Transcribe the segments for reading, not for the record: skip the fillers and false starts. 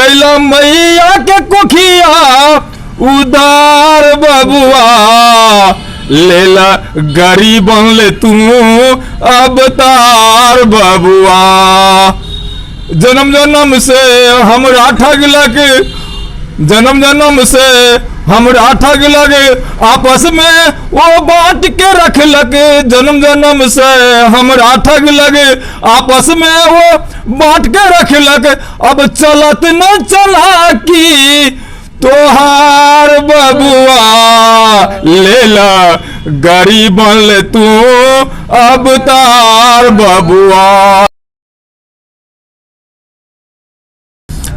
कैला मैया के कुखिया उदार बबुआ, लेला गरीबन ले तू अवतार बबुआ। जन्म जन्म से हमरा ठगलक, जन्म जन्म से हमरा ठगलक, आपस में वो बांट के रखलक। जन्म जन्म से हमरा ठगलक, आपस में वो बांट के रखलक। अब चलत न चलाकी तोहार बबुआ, लेला गरीबन ले तू अवतार बबुआ।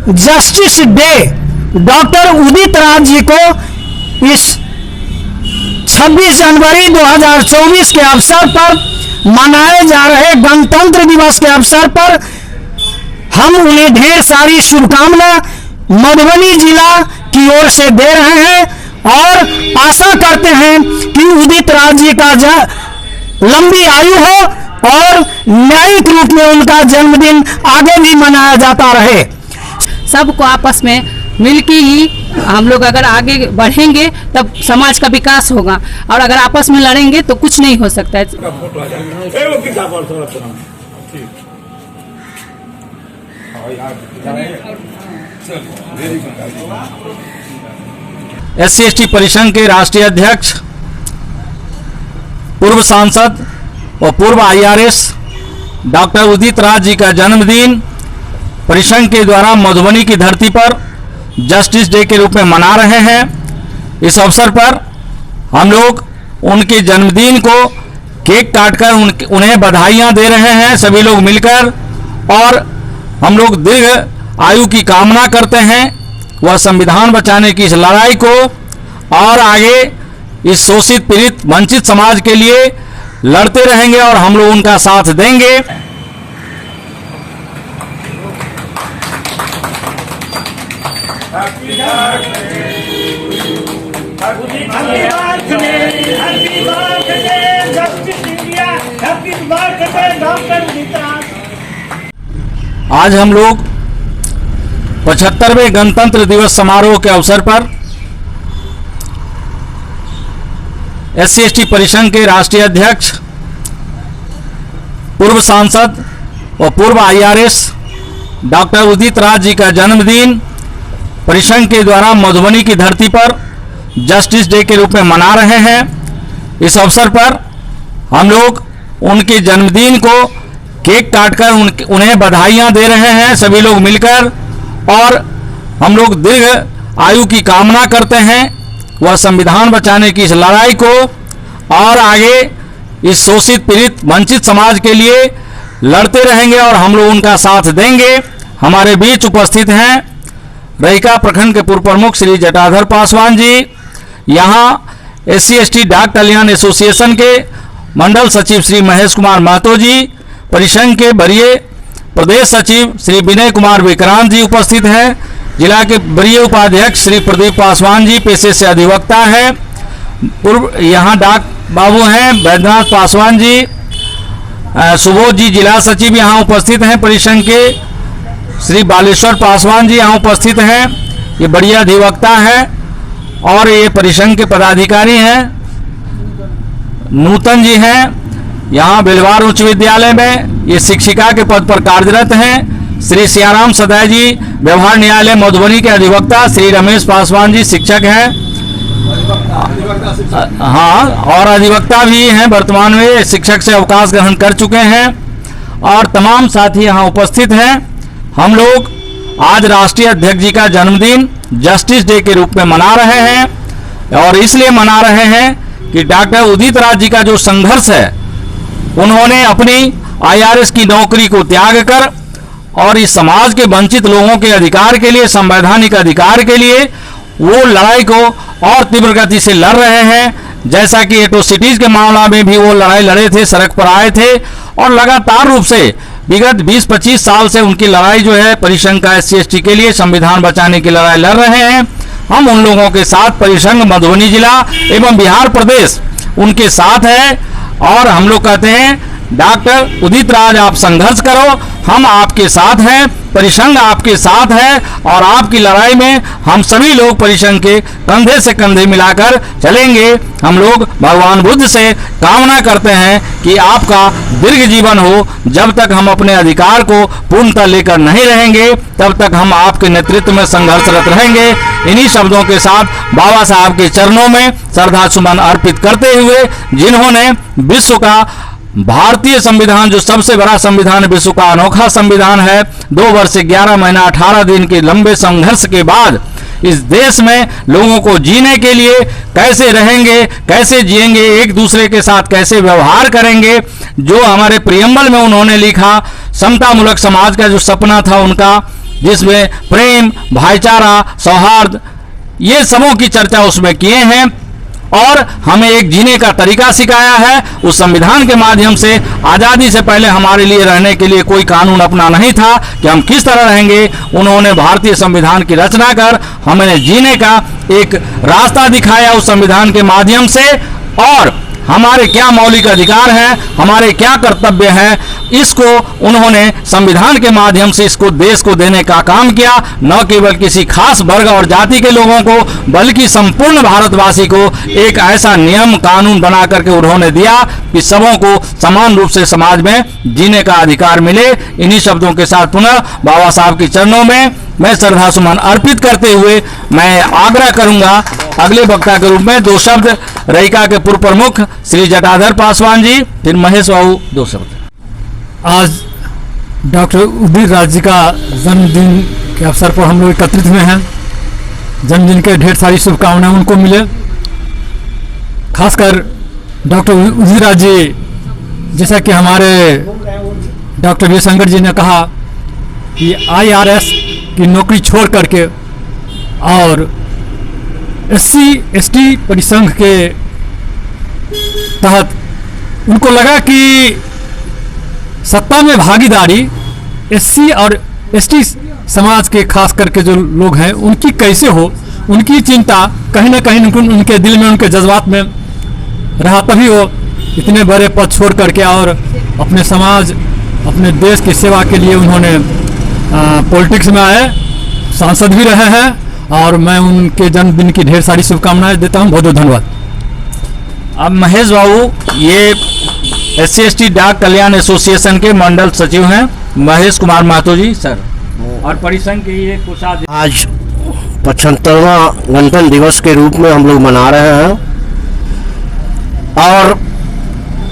Justice day doctor Udit Raj ji को इस 26 जनवरी 2024 के अवसर पर मनाए जा रहे गणतंत्र दिवस के अवसर पर हम उन्हें ढेर सारी शुभकामनाएं मधुबनी जिला की ओर से दे रहे हैं और आशा करते हैं कि उदित राज जी का लंबी आयु हो और न्यायिक रूप में उनका जन्मदिन आगे भी मनाया जाता रहे। सबको आपस में मिलकर ही हम लोग अगर आगे बढ़ेंगे तब समाज का विकास होगा, और अगर आपस में लड़ेंगे तो कुछ नहीं हो सकता है। SC/ST परिसंघ के राष्ट्रीय अध्यक्ष, पूर्व सांसद और पूर्व IRS डॉक्टर उदित राज जी का जन्मदिन परिसंघ के द्वारा मधुबनी की धरती पर जस्टिस डे के रूप में मना रहे हैं। इस अवसर पर हम लोग उनके जन्मदिन को केक काटकर उन्हें बधाइयां दे रहे हैं सभी लोग मिलकर, और हम लोग दीर्घ आयु की कामना करते हैं। वह संविधान बचाने की इस लड़ाई को और आगे इस शोषित पीड़ित वंचित समाज के लिए लड़ते रहेंगे और हम लोग उनका साथ देंगे। आज हम लोग 75वें गणतंत्र दिवस समारोह के अवसर पर SC/ST परिसंघ के राष्ट्रीय अध्यक्ष, पूर्व सांसद और पूर्व IRS डॉक्टर उदित राज जी का जन्मदिन परिसंघ के द्वारा मधुबनी की धरती पर जस्टिस डे के रूप में मना रहे हैं। इस अवसर पर हम लोग उनके जन्मदिन को केक काटकर उन्हें बधाइयां दे रहे हैं सभी लोग मिलकर, और हम लोग दीर्घ आयु की कामना करते हैं। वह संविधान बचाने की इस लड़ाई को और आगे इस शोषित पीड़ित वंचित समाज के लिए लड़ते रहेंगे और हम लोग उनका साथ देंगे। हमारे बीच उपस्थित हैं रहिका प्रखंड के पूर्व प्रमुख श्री जटाधर पासवान जी, यहाँ SC/ST डाक कल्याण एसोसिएशन के मंडल सचिव श्री महेश कुमार महतो जी, परिसंघ के वरीय प्रदेश सचिव श्री विनय कुमार विक्रांत जी उपस्थित हैं, जिला के वरीय उपाध्यक्ष श्री प्रदीप पासवान जी पेशे से अधिवक्ता हैं, पूर्व यहाँ डाक बाबू हैं बैद्यनाथ पासवान जी, सुबोध जी जिला सचिव यहाँ उपस्थित हैं, परिसंघ के श्री बालेश्वर पासवान जी यहाँ उपस्थित हैं, ये बढ़िया अधिवक्ता हैं, और ये परिसंघ के पदाधिकारी हैं। नूतन जी हैं यहाँ बेलवार उच्च विद्यालय में, ये शिक्षिका के पद पर कार्यरत हैं। श्री सियाराम सदाई जी व्यवहार न्यायालय मधुबनी के अधिवक्ता, श्री रमेश पासवान जी शिक्षक हैं, हाँ, और अधिवक्ता भी हैं, वर्तमान में शिक्षक से अवकाश ग्रहण कर चुके हैं, और तमाम साथी यहाँ उपस्थित हैं। हम लोग आज राष्ट्रीय अध्यक्ष जी का जन्मदिन जस्टिस डे के रूप में मना रहे हैं, और इसलिए मना रहे हैं कि डॉक्टर उदित राज जी का जो संघर्ष है, उन्होंने अपनी IRS की नौकरी को त्याग कर और इस समाज के वंचित लोगों के अधिकार के लिए, संवैधानिक अधिकार के लिए वो लड़ाई को और तीव्र गति से लड़ रहे हैं। जैसा कि एट्रोसिटीज के मामला में भी वो लड़ाई लड़े थे, सड़क पर आए थे, और लगातार रूप से विगत 20-25 साल से उनकी लड़ाई जो है परिसंघ का SC/ST के लिए संविधान बचाने की लड़ाई लड़ रहे हैं। हम उन लोगों के साथ, परिसंघ मधुबनी जिला एवं बिहार प्रदेश उनके साथ है, और हम लोग कहते हैं डॉक्टर उदित राज आप संघर्ष करो, हम आपके साथ हैं। परिसंघ आपके साथ है और आपकी लड़ाई में हम सभी लोग परिसंघ के कंधे से कंधे मिलाकर चलेंगे। हम लोग भगवान बुद्ध से कामना करते हैं कि आपका दीर्घ जीवन हो। जब तक हम अपने अधिकार को पूर्णतः लेकर नहीं रहेंगे तब तक हम आपके नेतृत्व में संघर्षरत रहेंगे। इन्हीं शब्दों के साथ बाबा साहब के चरणों में श्रद्धा सुमन अर्पित करते हुए, जिन्होंने विश्व का भारतीय संविधान, जो सबसे बड़ा संविधान विश्व का अनोखा संविधान है, 2 वर्ष 11 महीना 18 दिन के लंबे संघर्ष के बाद इस देश में लोगों को जीने के लिए कैसे रहेंगे, कैसे जिएंगे, एक दूसरे के साथ कैसे व्यवहार करेंगे, जो हमारे प्रियम्बल में उन्होंने लिखा, समतामूलक समाज का जो सपना था उनका, जिसमें प्रेम, भाईचारा, सौहार्द, ये सबों की चर्चा उसमें किए हैं और हमें एक जीने का तरीका सिखाया है। उस संविधान के माध्यम से आज़ादी से पहले हमारे लिए रहने के लिए कोई कानून अपना नहीं था कि हम किस तरह रहेंगे। उन्होंने भारतीय संविधान की रचना कर हमें जीने का एक रास्ता दिखाया उस संविधान के माध्यम से, और हमारे क्या मौलिक अधिकार हैं, हमारे क्या कर्तव्य हैं, इसको उन्होंने संविधान के माध्यम से इसको देश को देने का काम किया। न केवल किसी खास वर्ग और जाति के लोगों को बल्कि संपूर्ण भारतवासी को एक ऐसा नियम कानून बना करके उन्होंने दिया कि सबों को समान रूप से समाज में जीने का अधिकार मिले। इन्हीं शब्दों के साथ पुनः बाबा साहब के चरणों में मैं श्रद्धा सुमन अर्पित करते हुए मैं आग्रह करूंगा अगले वक्ता के रूप में 2 शब्द रईका के पूर्व प्रमुख श्री जटाधर पासवान जी, फिर महेश बाबू 2 शब्द। आज डॉक्टर उदित राज जी का जन्मदिन के अवसर पर हम लोग एकत्रित हुए हैं। जन्मदिन के ढेर सारी शुभकामनाएं उनको मिले। खासकर डॉक्टर उदित राज जी, जैसा कि हमारे डॉक्टर जयशंकर जी ने कहा कि IRS की नौकरी छोड़ करके और SC/ST परिसंघ के तहत उनको लगा कि सत्ता में भागीदारी SC और ST समाज के खास करके जो लोग हैं उनकी कैसे हो, उनकी चिंता कहीं ना कहीं उनके दिल में, उनके जज्बात में रहा। तभी वो इतने बड़े पद छोड़ करके और अपने समाज, अपने देश की सेवा के लिए उन्होंने पॉलिटिक्स में आए, सांसद भी रहे हैं, और मैं उनके जन्मदिन की ढेर सारी शुभकामनाएं देता हूं। बहुत बहुत धन्यवाद। अब महेश बाबू ये SC/ST डाक कल्याण एसोसिएशन के मंडल सचिव हैं, महेश कुमार महतो जी सर, और परिसंघ के ये कोषाध्यक्ष। आज 75वां गणतंत्र दिवस के रूप में हम लोग मना रहे हैं और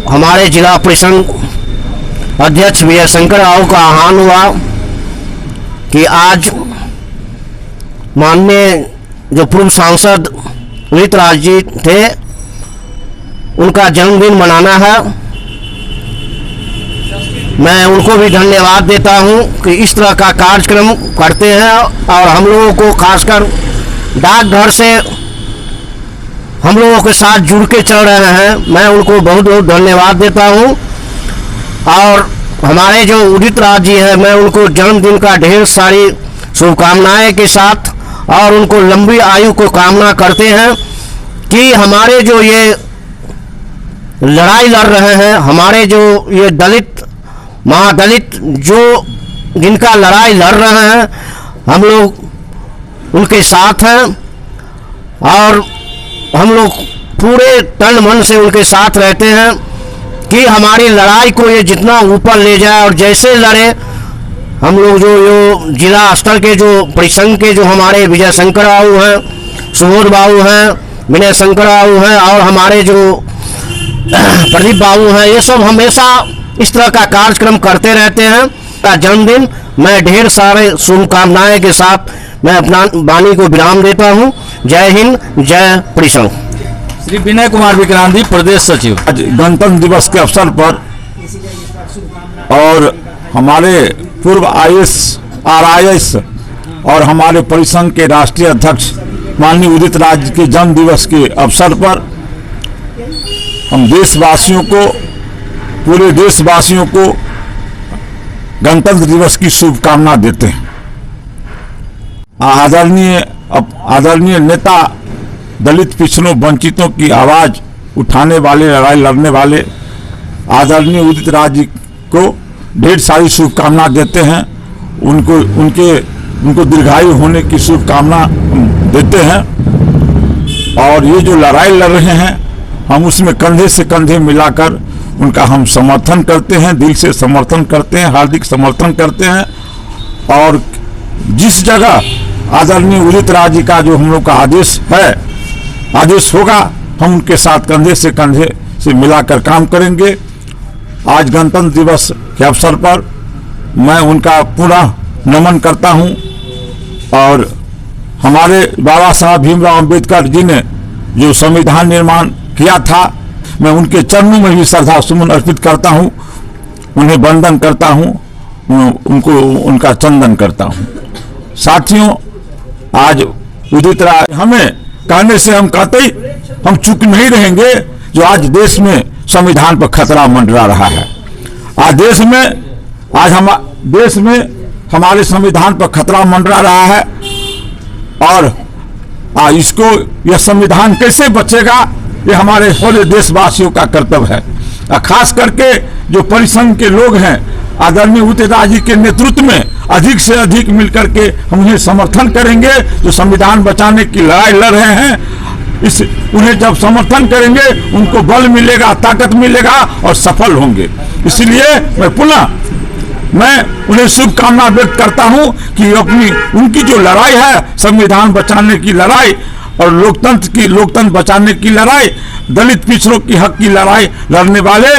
हमारे जिला परिसंघ अध्यक्ष विजय शंकर राव का आह्वान हुआ कि आज माननीय जो पूर्व सांसद उदित राज जी थे उनका जन्मदिन मनाना है। मैं उनको भी धन्यवाद देता हूं कि इस तरह का कार्यक्रम करते हैं और हम लोगों को खासकर डाकघर से हम लोगों के साथ जुड़ के चल रहे हैं। मैं उनको बहुत बहुत धन्यवाद देता हूं। और हमारे जो उदित राज जी हैं, मैं उनको जन्मदिन का ढेर सारी शुभकामनाएं के साथ और उनको लंबी आयु को कामना करते हैं कि हमारे जो ये लड़ाई लड़ रहे हैं, हमारे जो ये दलित महादलित जो जिनका लड़ाई लड़ रहे हैं, हम लोग उनके साथ हैं और हम लोग पूरे तन मन से उनके साथ रहते हैं कि हमारी लड़ाई को ये जितना ऊपर ले जाए। और जैसे लड़े हम लोग जो जिला स्तर के जो परिसंघ के जो हमारे विजय शंकर बाबू हैं, सुबोध बाबू हैं, विनय शंकर बाबू हैं और हमारे जो प्रदीप बाबू हैं, ये सब हमेशा इस तरह का कार्यक्रम करते रहते हैं। का जन्मदिन मैं ढेर सारे शुभकामनाएं के साथ मैं अपना वाणी को विराम देता हूं। जय हिंद, जय परिसंघ। श्री विनय कुमार विक्रांति प्रदेश सचिव। आज गणतंत्र दिवस के अवसर पर और हमारे पूर्व RIS और हमारे परिसंघ के राष्ट्रीय अध्यक्ष माननीय उदित राज के जन्म दिवस के अवसर पर हम देशवासियों को, पूरे देशवासियों को गणतंत्र दिवस की शुभकामना देते हैं। आदरणीय नेता, दलित पिछड़ों वंचितों की आवाज़ उठाने वाले, लड़ाई लड़ने वाले आदरणीय उदित राज जी को ढेर सारी शुभकामना देते हैं। उनको दीर्घायु होने की शुभकामना देते हैं। और ये जो लड़ाई लड़ रहे हैं हम उसमें कंधे से कंधे मिलाकर उनका हम समर्थन करते हैं, दिल से समर्थन करते हैं, हार्दिक समर्थन करते हैं। और जिस जगह आदरणीय उदित राज जी का जो हम लोग का आदेश होगा हम उनके साथ कंधे से कंधे से मिलाकर काम करेंगे। आज गणतंत्र दिवस के अवसर पर मैं उनका पुनः नमन करता हूं। और हमारे बाबा साहब भीमराव अंबेडकर जी ने जो संविधान निर्माण किया था मैं उनके चरणों में भी श्रद्धा सुमन अर्पित करता हूं, उन्हें वंदन करता हूं, उनका चंदन करता हूं। साथियों, आज उदित राज हमें कहने से हम कहते ही हम चुप नहीं रहेंगे। जो आज देश में संविधान पर खतरा मंडरा रहा है, आज देश में हमारे संविधान पर खतरा मंडरा रहा है। और यह संविधान कैसे बचेगा, ये हमारे पूरे देशवासियों का कर्तव्य है। खास करके जो परिसंघ के लोग हैं आदरणीय उदित राज जी के नेतृत्व में अधिक से अधिक मिलकर के हम उन्हें समर्थन करेंगे। जो संविधान बचाने की लड़ाई लड़ रहे हैं उन्हें जब समर्थन करेंगे उनको बल मिलेगा, ताकत मिलेगा और सफल होंगे। इसलिए मैं उन्हें शुभकामना व्यक्त करता हूं कि उनकी जो लड़ाई है संविधान बचाने की लड़ाई और लोकतंत्र बचाने की लड़ाई, दलित पिछड़ों की हक की लड़ाई लड़ने वाले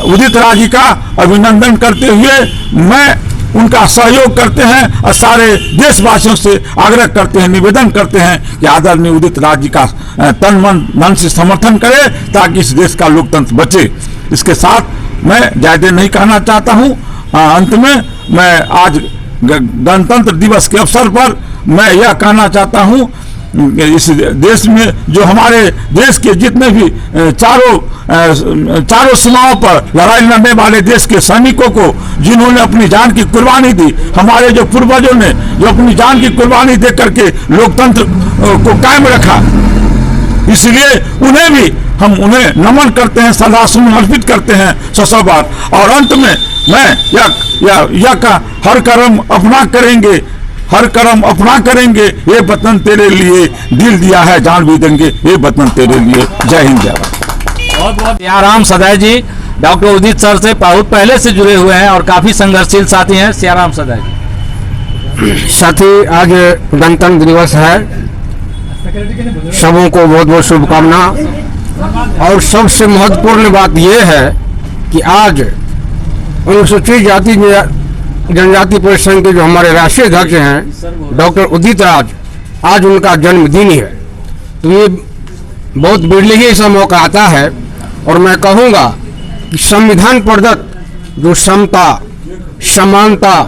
उदित राज जी का अभिनंदन करते हुए मैं उनका सहयोग करते हैं और सारे देशवासियों से आग्रह करते हैं, निवेदन करते हैं कि आदरणीय उदित राज जी का तन मन से समर्थन करें ताकि इस देश का लोकतंत्र बचे। इसके साथ मैं ज्यादा नहीं कहना चाहता हूं। अंत में मैं आज गणतंत्र दिवस के अवसर पर मैं यह कहना चाहता हूं, इस देश में जो हमारे देश के जितने भी चारों सीमाओं पर लड़ाई लड़ने वाले देश के सैनिकों को जिन्होंने अपनी जान की कुर्बानी दी, हमारे जो पूर्वजों ने जो अपनी जान की कुर्बानी दे करके लोकतंत्र को कायम रखा, इसलिए उन्हें नमन करते हैं, श्रद्धासुमन अर्पित करते हैं 100 बार। और अंत में मैं यह का हर कर्म अपना करेंगे, ये वतन तेरे लिए दिल दिया है जान भी देंगे, ये वतन तेरे लिए। जय हिंद जय भारत। सियाराम सदाई जी डॉक्टर उदित सर से बहुत पहले से जुड़े हुए हैं और काफी संघर्षशील साथी हैं। सियाराम सदाई जी। साथी, आज गणतंत्र दिवस है, सबों को बहुत बहुत शुभकामना। और सबसे महत्वपूर्ण बात यह है कि आज अनुसूचित जाति जनजाति परिषद के जो हमारे राष्ट्रीय अध्यक्ष हैं डॉक्टर उदित राज, आज उनका जन्मदिन है। तो ये बहुत बिरले ही ऐसा मौका आता है। और मैं कहूँगा कि संविधान प्रदत्त जो समता समानता,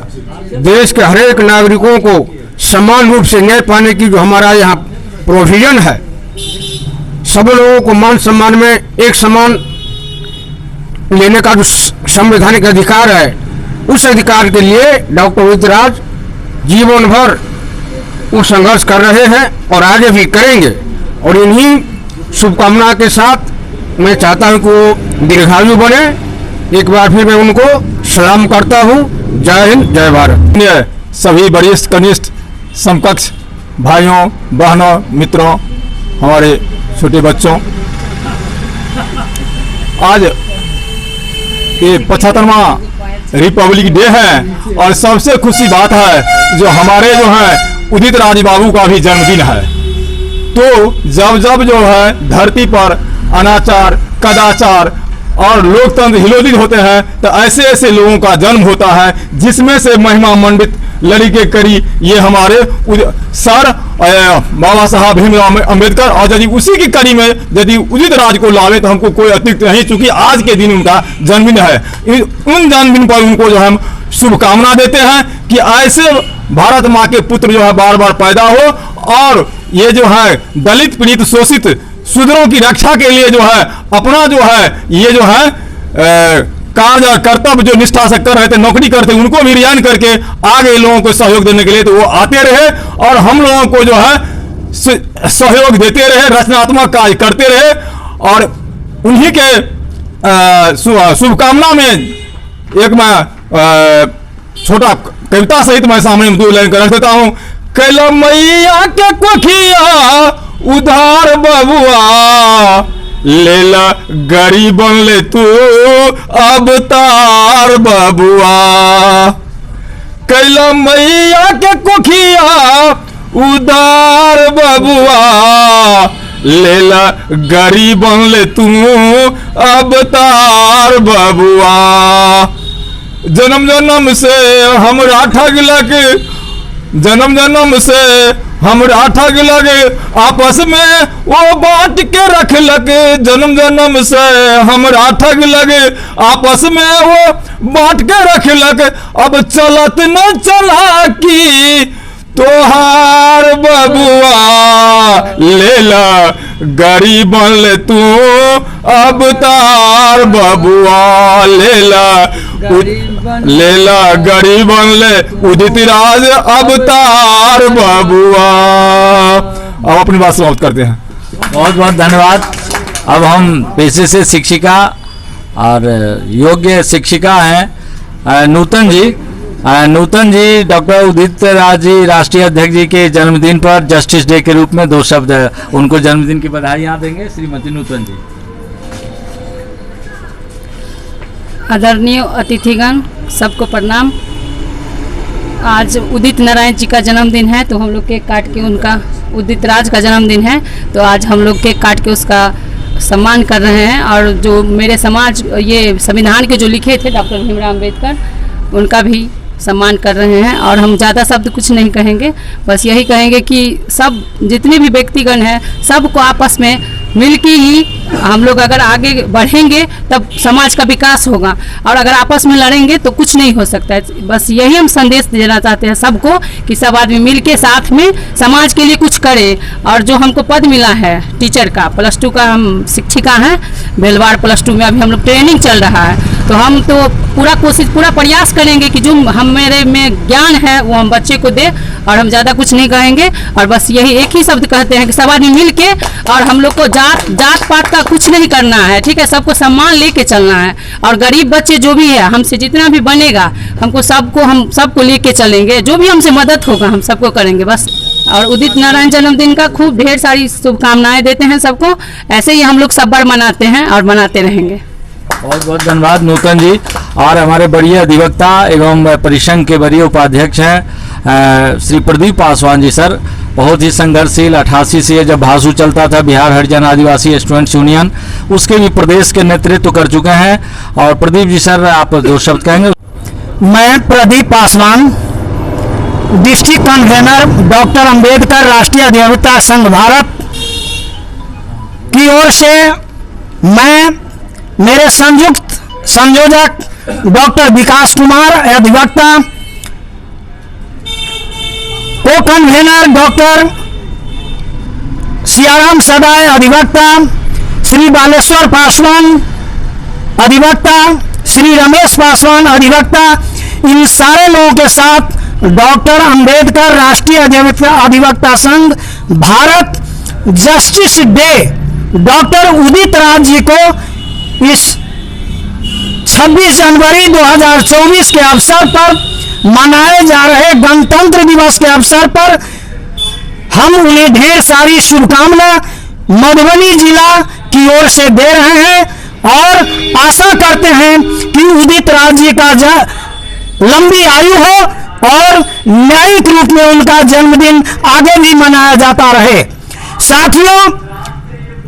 देश के हरेक नागरिकों को समान रूप से न्याय पाने की जो हमारा यहाँ प्रोविजन है, सब लोगों को मान सम्मान में एक समान लेने का जो संवैधानिक अधिकार है, उस अधिकार के लिए डॉक्टर उदित राज जीवन भर वो संघर्ष कर रहे हैं और आगे भी करेंगे। और इन्हीं शुभकामना के साथ मैं चाहता हूं कि वो दीर्घायु बने। एक बार फिर मैं उनको सलाम करता हूं। जय हिंद जय भारत। सभी वरिष्ठ कनिष्ठ समकक्ष भाइयों बहनों मित्रों, हमारे छोटे बच्चों, आज ये 75वां रिपब्लिक डे है और सबसे खुशी बात है जो हमारे जो है उदित राज बाबू का भी जन्मदिन है। तो जब जब जो है धरती पर अनाचार कदाचार और लोकतंत्र हिलोलित होते हैं तो ऐसे ऐसे लोगों का जन्म होता है जिसमें से महिमा मंडित लड़के करी ये हमारे सर बाबा साहब भीमराव अंबेडकर। और यदि उसी की कड़ी में यदि उदित राज को लावे तो हमको कोई अतिरिक्त नहीं, चूंकि आज के दिन उनका जन्मदिन है। उन जन्मदिन पर उनको जो हम शुभकामना देते हैं कि ऐसे भारत माँ के पुत्र जो है बार बार पैदा हो और ये जो है दलित पीड़ित शोषित शूद्रों की रक्षा के लिए जो है अपना जो है ये जो है कार्य और कर्तव्य जो निष्ठा से कर रहे थे, नौकरी करते, उनको भी रिजाइन करके आगे लोगों को सहयोग देने के लिए तो वो आते रहे और हम लोगों को जो है सहयोग देते रहे, रचनात्मक कार्य करते रहे। और उन्हीं के शुभकामना में एक मैं छोटा कविता सहित मैं सामने दो लाइन कर रख देता हूँ। कैला मैया के कोखिया उधार बबुआ, लेला गरीबन ले तू अब तार बबुआ। कैला मैया के कोखिया उधार बबुआ, लेला गरीबन ले तू अब तार बबुआ। जन्म जन्म से हमरा ठग लगे, जन्म जन्म से हमरा ठग लगे, आपस में वो बांट के रख लगे। जन्म जन्म से हमरा ठग लगे, आपस में वो बांट के रख लगे। अब चलत न चला की तोहार बबुआ, लेला गरीबन ले तू अब तार बबुआ। लेला गरीबन ले उदित राज अब तार बबुआ। अब अपनी बात समाप्त करते हैं। बहुत बहुत धन्यवाद। अब हम पेशे से शिक्षिका और योग्य शिक्षिका हैं नूतन जी। नूतन जी, डॉक्टर उदित राज जी राष्ट्रीय अध्यक्ष जी के जन्मदिन पर जस्टिस डे के रूप में 2 शब्द उनको जन्मदिन की बधाइयाँ देंगे। श्रीमती नूतन जी। आदरणीय अतिथिगण, सबको प्रणाम। आज उदित नारायण जी का जन्मदिन है, तो हम लोग केक काट के उनका, उदित राज का जन्मदिन है तो आज हम लोग केक काट के उसका सम्मान कर रहे हैं। और जो मेरे समाज, ये संविधान के जो लिखे थे डॉक्टर भीमराव अम्बेडकर, उनका भी सम्मान कर रहे हैं। और हम ज़्यादा शब्द कुछ नहीं कहेंगे, बस यही कहेंगे कि सब जितने भी व्यक्तिगण हैं सबको आपस में मिलकर ही हम लोग अगर आगे बढ़ेंगे तब समाज का विकास होगा, और अगर आपस में लड़ेंगे तो कुछ नहीं हो सकता है। बस यही हम संदेश देना चाहते हैं सबको कि सब आदमी मिलके साथ में समाज के लिए कुछ करें। और जो हमको पद मिला है टीचर का, +2 का हम शिक्षिका हैं, बेलवाड़ +2 में अभी हम लोग ट्रेनिंग चल रहा है, तो हम तो पूरा कोशिश, पूरा प्रयास करेंगे कि जो मेरे में ज्ञान है वो हम बच्चे को दे। और हम ज़्यादा कुछ नहीं कहेंगे, और बस यही एक ही शब्द कहते हैं कि सब आदमी मिल के, और हम लोग को जात पात का कुछ नहीं करना है, ठीक है, सबको सम्मान लेके चलना है। और गरीब बच्चे जो भी है, हमसे जितना भी बनेगा हम सबको लेके चलेंगे, जो भी हमसे मदद होगा हम सबको करेंगे बस। और उदित नारायण जन्मदिन का खूब ढेर सारी शुभकामनाएं देते हैं सबको। ऐसे ही हम लोग सब बार मनाते हैं और मनाते रहेंगे। बहुत बहुत धन्यवाद नूतन जी। और हमारे वरीय अधिवक्ता एवं परिसंघ के वरीय उपाध्यक्ष हैं श्री प्रदीप पासवान जी। सर, बहुत ही संघर्षशील 88 से जब भासु चलता था बिहार हरिजन आदिवासी स्टूडेंट्स यूनियन, उसके भी प्रदेश के नेतृत्व कर चुके हैं। और प्रदीप जी सर, आप 2 शब्द कहेंगे। मैं Pradeep Paswan, district convener doctor Ambedkar राष्ट्रीय अधिवक्ता संघ भारत की ओर से, मैं मेरे संयोजक डॉक्टर विकास कुमार अधिवक्ता, को कन्वेनर डॉक्टर सियाराम सदाय अधिवक्ता, श्री बालेश्वर पासवान अधिवक्ता, श्री रमेश पासवान अधिवक्ता, इन सारे लोगों के साथ डॉक्टर अंबेडकर राष्ट्रीय अधिवक्ता संघ Bharat justice day doctor Udit Raj ji को इस 26 जनवरी 2024 के अवसर पर मनाए जा रहे गणतंत्र दिवस के अवसर पर हम उन्हें ढेर सारी शुभकामनाएं मधुबनी जिला की ओर से दे रहे हैं और आशा करते हैं कि उदित राज जी का लंबी आयु हो और न्यायिक रूप में उनका जन्मदिन आगे भी मनाया जाता रहे। साथियों,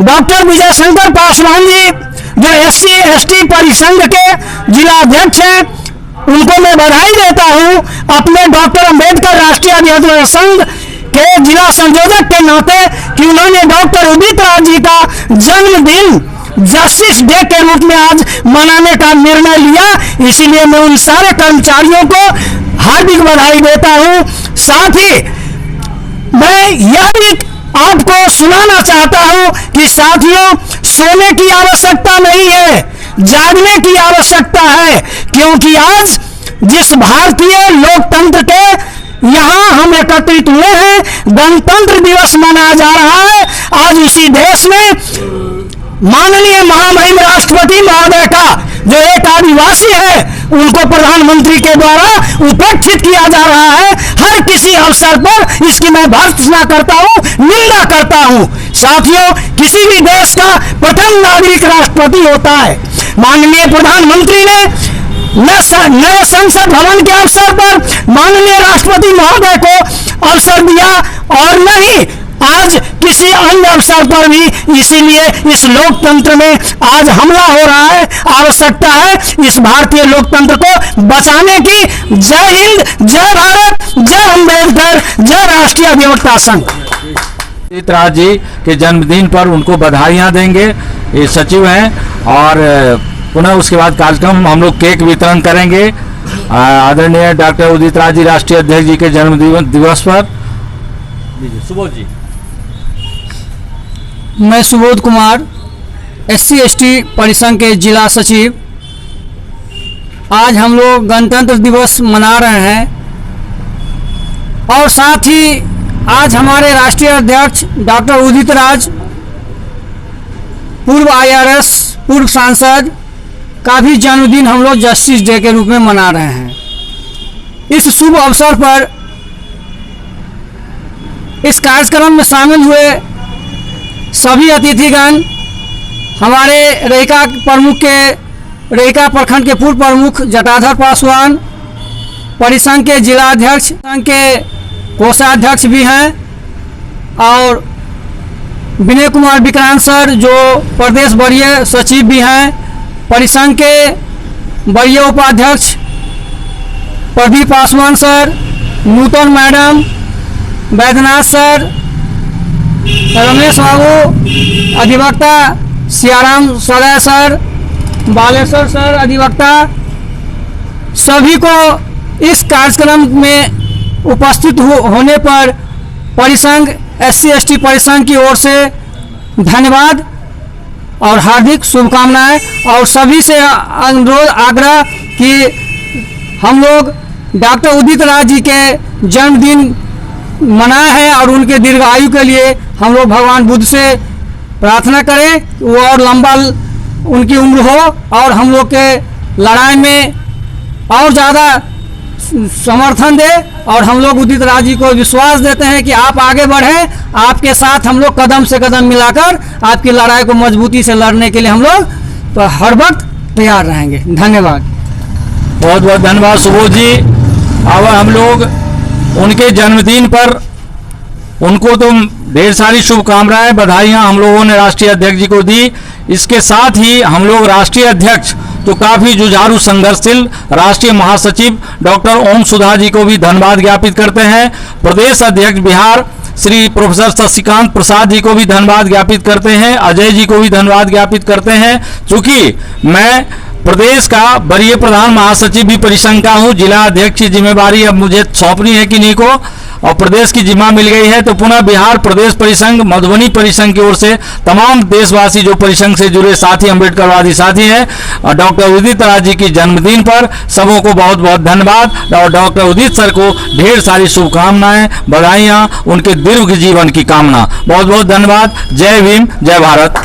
डॉक्टर विजय शंकर पासवान जी जो SC/ST परिसंघ के जिला अध्यक्ष हैं, उनको मैं बधाई देता हूं अपने डॉक्टर अंबेडकर राष्ट्रीय अधिवक्ता संघ के जिला संयोजक के नाते कि उन्होंने डॉक्टर उदित राज जी का जन्मदिन जस्टिस डे के रूप में आज मनाने का निर्णय लिया। इसीलिए मैं उन सारे कर्मचारियों को हार्दिक बधाई देता हूं। साथ ही मैं यह भी आपको सुनाना चाहता हूं कि साथियों, सोने की आवश्यकता नहीं है, जागने की आवश्यकता है, क्योंकि आज जिस भारतीय लोकतंत्र के यहाँ हम एकत्रित हुए हैं, गणतंत्र दिवस मनाया जा रहा है। आज उसी देश में माननीय महामहिम राष्ट्रपति महोदय का जो एक आदिवासी है उनको प्रधानमंत्री के द्वारा उपेक्षित किया जा रहा है। हर किसी अवसर पर इसकी मैं भर्त्सना करता हूं, निंदा करता हूं। साथियों, किसी भी देश का प्रथम नागरिक राष्ट्रपति होता है। माननीय प्रधानमंत्री ने नए संसद भवन के अवसर पर माननीय राष्ट्रपति महोदय को अवसर दिया और न ही आज किसी अन्य अवसर पर भी। इसीलिए इस लोकतंत्र में आज हमला हो रहा है। आवश्यकता है इस भारतीय लोकतंत्र को बचाने की। जय हिंद, जय भारत, जय अम्बेडकर, जय राष्ट्रीय अधिवक्ता संघ। उदित राज जी के जन्मदिन पर उनको बधाइयां देंगे, ये सचिव हैं। और पुनः उसके बाद कार्यक्रम हम लोग केक वितरण करेंगे आदरणीय डॉक्टर उदित राज जी राष्ट्रीय अध्यक्ष जी के जन्म दिवस पर। सुबोध जी। मैं सुबोध कुमार, SC/ST परिसंघ के जिला सचिव। आज हम लोग गणतंत्र दिवस मना रहे हैं और साथ ही आज हमारे राष्ट्रीय अध्यक्ष डॉक्टर उदित राज, पूर्व IRS, पूर्व सांसद का भी जन्मदिन हम लोग जस्टिस डे के रूप में मना रहे हैं। इस शुभ अवसर पर इस कार्यक्रम में शामिल हुए सभी अतिथिगण, हमारे रहिका प्रमुख के रहिका प्रखंड के पूर्व प्रमुख जटाधर पासवान, परिसंघ के जिला अध्यक्ष, संघ के कोषाध्यक्ष भी हैं, और विनय कुमार विक्रांत सर जो प्रदेश वरीय सचिव भी हैं, परिसंघ के वरीय उपाध्यक्ष प्रदीप पासवान सर, नूतन मैडम, वैद्यनाथ सर, रमेश बाबू अधिवक्ता, सियाराम सराय सर, बालेश्वर सर अधिवक्ता, सभी को इस कार्यक्रम में उपस्थित होने पर परिसंघ SC/ST परिसंघ की ओर से धन्यवाद और हार्दिक शुभकामनाएं। और सभी से अनुरोध आग्रह कि हम लोग डॉक्टर उदित राज जी के जन्मदिन मनाए हैं और उनके दीर्घायु के लिए हम लोग भगवान बुद्ध से प्रार्थना करें वो और लंबा उनकी उम्र हो और हम लोग के लड़ाई में और ज़्यादा समर्थन दे। और हम लोग उदित राज जी को विश्वास देते हैं कि आप आगे बढ़ें, आपके साथ हम लोग कदम से कदम मिलाकर आपकी लड़ाई को मजबूती से लड़ने के लिए हम लोग तो हर वक्त तैयार रहेंगे। धन्यवाद। बहुत बहुत धन्यवाद सुबोध जी। अब हम लोग उनके जन्मदिन पर उनको तो ढेर सारी शुभकामनाएं, बधाइयां हम लोगों ने राष्ट्रीय अध्यक्ष जी को दी। इसके साथ ही हम लोग राष्ट्रीय अध्यक्ष तो काफ़ी जुझारू संघर्षशील राष्ट्रीय महासचिव डॉक्टर ओम सुधा जी को भी धन्यवाद ज्ञापित करते हैं। प्रदेश अध्यक्ष बिहार श्री प्रोफेसर शशिकांत प्रसाद जी को भी धन्यवाद ज्ञापित करते हैं। अजय जी को भी धन्यवाद ज्ञापित करते हैं। चूँकि मैं प्रदेश का वरीय प्रधान महासचिव भी परिसंघ का हूँ, जिला अध्यक्ष की जिम्मेवारी अब मुझे सौंपनी है किन्हीं को और प्रदेश की जिम्मा मिल गई है, तो पुनः बिहार प्रदेश परिसंघ, मधुबनी परिसंघ की ओर से तमाम देशवासी जो परिसंघ से जुड़े साथी, अम्बेडकरवादी साथी हैं, डॉक्टर उदित राज जी की जन्मदिन पर सबों को बहुत बहुत धन्यवाद और डॉक्टर उदित सर को ढेर सारी शुभकामनाएं, बधाइयाँ, उनके दीर्घ जीवन की कामना। बहुत बहुत धन्यवाद। जय भीम, जय भारत।